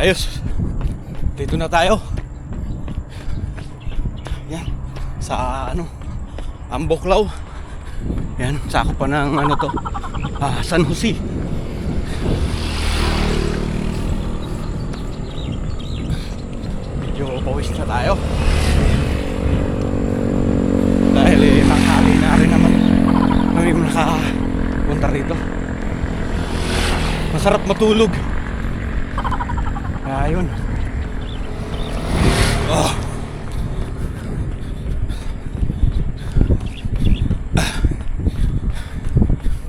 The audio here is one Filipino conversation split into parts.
Ayos. Dito na tayo. Yan. Sa Amboklaw. Yan. Sakop pa ng to. San Jose. Medyo pawis na tayo. Dahil tanghali na rin naman. May nakapunta rito. Masarap matulog. Ayun.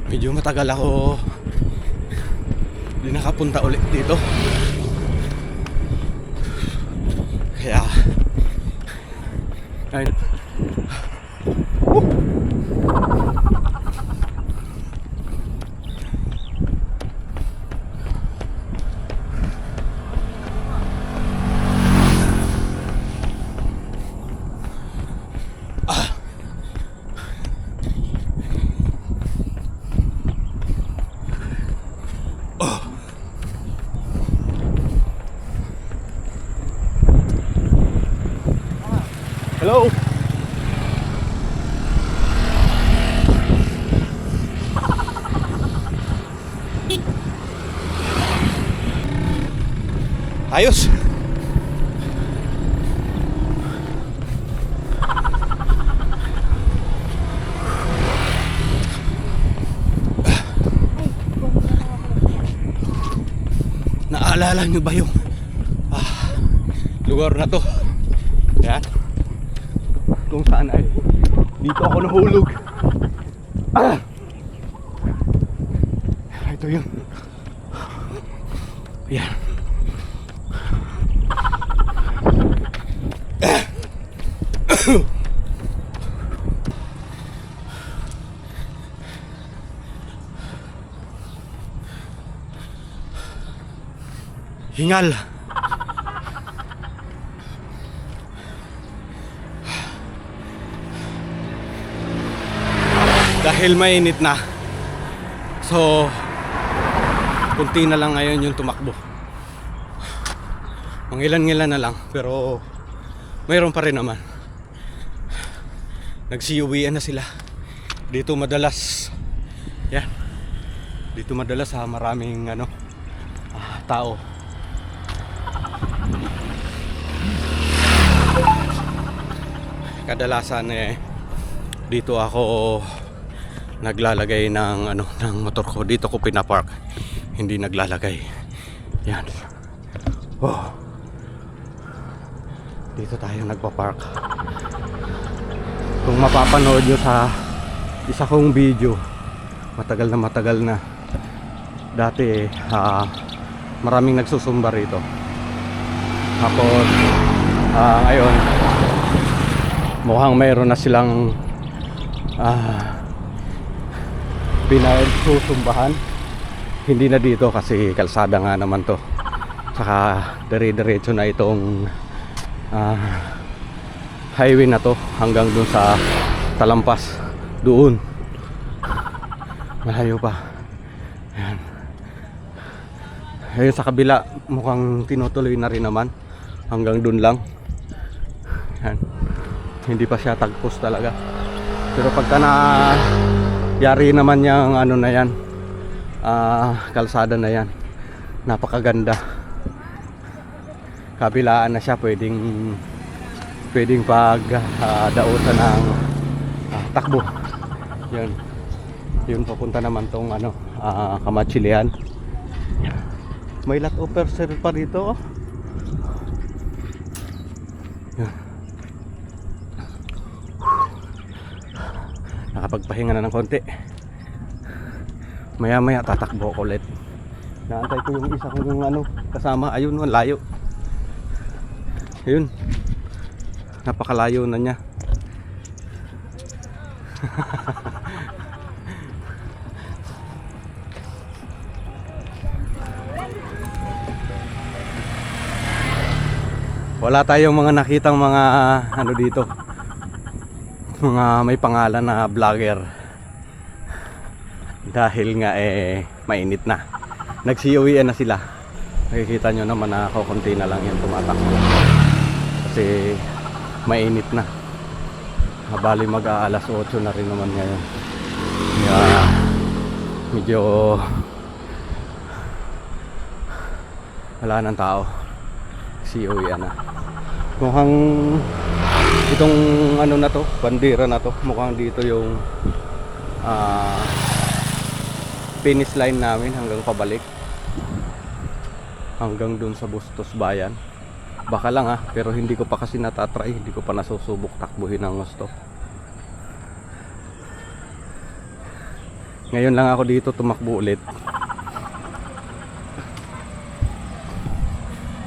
Medyo matagal ako hindi nakapunta ulit dito. Kaya ayun. Hello. Ayos. Naalala niyo ba yung lugar na to? Yan. Kung saan ay dito ako nahulog. Ito yun. Yan. Hingal. Dahil mainit na. So kunti na lang ngayon yung tumakbo. Mangilan-ngilan na lang. Pero mayroon pa rin naman. Nagsiuwian na sila. Dito madalas. Yan. Dito madalas maraming tao. Kadalasan dito ako naglalagay ng ng motor ko. Dito ko pinapark. Hindi naglalagay. Yan. Dito tayo nagpa-park. Kung mapapanood nyo sa isa kong video, matagal na dati maraming nagsusumba rito. Tapos ngayon mukhang mayroon na silang pinagsusumbahan. Hindi na dito kasi kalsada nga naman to. Saka dire-diretso na itong highway na to hanggang dun sa Talampas. Doon. Malayo pa. Ayan. Ayun sa kabila mukhang tinutuloy na rin naman. Hanggang dun lang. Ayan. Hindi pa siya tagpos talaga. Pero pagka na yari naman yung na yan, kalsada na yan, napakaganda. Kabilaan na siya, pwedeng pagdausan ng takbo. Yun papunta naman tong Kamachilian. May lot officer pa dito. Nakapagpahinga na ng konti. Maya maya tatakbo ko ulit. Naantay ko yung isa kong kasama. Ayun, layo. Ayun. Napakalayo na niya. Wala tayong mga nakitang mga dito, mga may pangalan na vlogger. Dahil nga mainit na. Nagsiuwian na sila. Nakikita nyo naman na kukunti na lang yung tumatakbo. Kasi mainit na. Habali mag-aalas 8 na rin naman ngayon. Kaya medyo wala ng tao. COE na. Mukhang itong ano na to, bandera na to, mukhang dito yung finish line namin hanggang pabalik. Hanggang dun sa Bustos Bayan. Baka lang pero hindi ko pa kasi natatry, hindi ko pa nasusubok takbuhin ang gusto. Ngayon lang ako dito tumakbo ulit.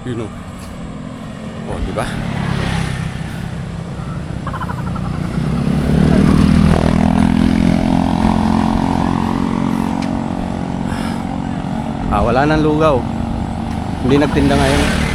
Yun oh, di ba? Wala nang lugaw. Hindi nagtinda ngayon.